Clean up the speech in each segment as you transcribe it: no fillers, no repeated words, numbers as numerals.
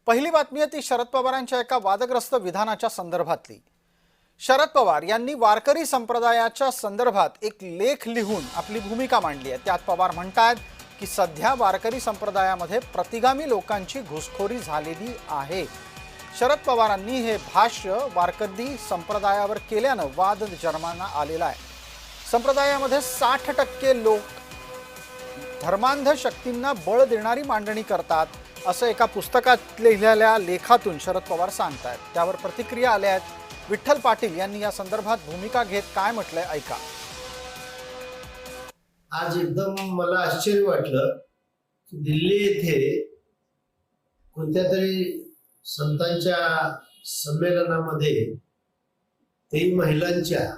पहिली बातमी आहे ती शरद पवारांच्या एका वादग्रस्त विधानाच्या संदर्भातली। शरद पवार यांनी वारकरी संप्रदायाच्या संदर्भात एक लेख लिहून आपली भूमिका मांडली आहे। त्यात पवार म्हणतात की सध्या वारकरी संप्रदायामध्ये प्रतिगामी लोकांची घुसखोरी झालेली आहे। शरद पवारांनी हे भाष्य वारकरी संप्रदायावर केल्यानं वाद जन्माला आलेला आहे। संप्रदायामध्ये 60% लोक धर्मांध शक्तींना बळ देणारी मांडणी करतात असं एका पुस्तकात लिहिलेल्या लेखातून शरद पवार सांगतात। त्यावर प्रतिक्रिया आल्या आहेत। विठ्ठल पाटील यांनी या संदर्भात भूमिका घेत काय म्हटलंय ऐका। आज एकदम मला आश्चर्य वाटलं की दिल्ली येथे कोणत्या तरी संतांच्या संमेलनामध्ये तेही महिलांच्या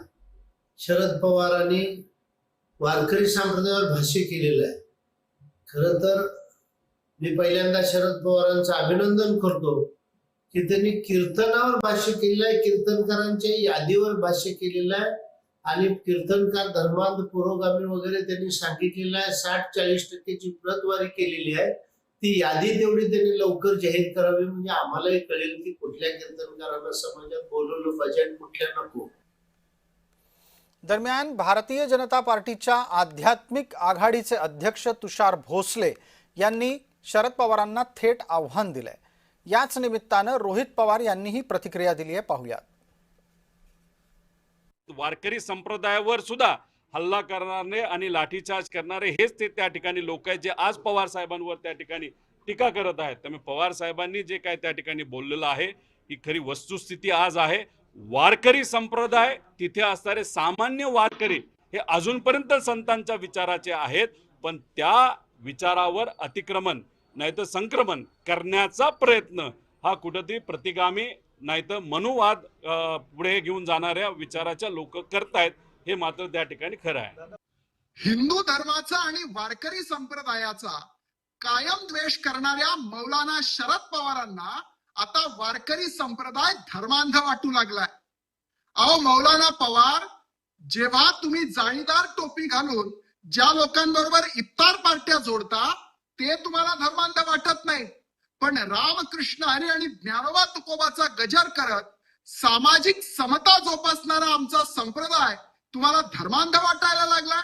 शरद पवारांनी वारकरी संप्रदायावर भाष्य केलेलं आहे। खरं तर मी पहिल्यांदा शरद पवारांचं अभिनंदन करतो की त्यांनी कीर्तनावर भाष्य केलेलं आहे, कीर्तनकारांच्या यादीवर भाष्य केलेलं आहे आणि कीर्तनकार धर्मांध पुरोगामी वगैरे त्यांनी सांगितलेलं आहे। 60-40% प्रतवारी केलेली आहे। ती यादी तेवढी त्यांनी लवकर जाहीर करावी म्हणजे आम्हालाही कळेल की कुठल्या कीर्तनकारांना समाजात बोलवलं पाहिजे आणि कुठल्या नको। दरम्यान भारतीय जनता पार्टीच्या आध्यात्मिक आघाडीचे अध्यक्ष तुषार भोसले यांनी शरद पवारांना थेट आव्हान दिलंय। याच निमित्तानं रोहित पवार यांनीही प्रतिक्रिया दिली आहे, पाहूया। वारकरी संप्रदायावर सुद्धा हल्ला करणारे आणि लाठीचार्ज करणारे हेच ते त्या ठिकाणी लोक आहेत जे आज पवार साहेबांवर त्या ठिकाणी टीका करत आहेत। त्यामुळे पवार साहेबांनी जे काय त्या ठिकाणी बोललेलं आहे ही खरी वस्तुस्थिती आज आहे। वारकरी संप्रदाय तिथे असणारे सामान्य वारकरी हे अजूनपर्यंत संतांच्या विचाराचे आहेत, पण त्या विचारावर अतिक्रमण नाहीतर संक्रमण करण्याचा प्रयत्न हा कुठेतरी प्रतिगामी नाहीतर मनुवाद पुढे घेऊन जाणाऱ्या विचाराच्या लोक करतायत, हे मात्र त्या ठिकाणी खरं आहे। हिंदू धर्माचा आणि वारकरी संप्रदायाचा कायम द्वेष करणाऱ्या मौलाना शरद पवारांना आता वारकरी संप्रदाय धर्मांध वाटू लागलाय। अहो मौलाना पवार, जेव्हा तुम्ही जाळीदार टोपी घालून ज्या लोकांबरोबर इफ्तार पार्ट्या जोडता ते तुम्हाला धर्मांध वाटत नाही, पण रामकृष्ण हरी आणि ज्ञानोबा तुकोबाचा गजर करत सामाजिक समता जोपासणारा आमचा संप्रदाय तुम्हाला धर्मांध वाटायला लागला।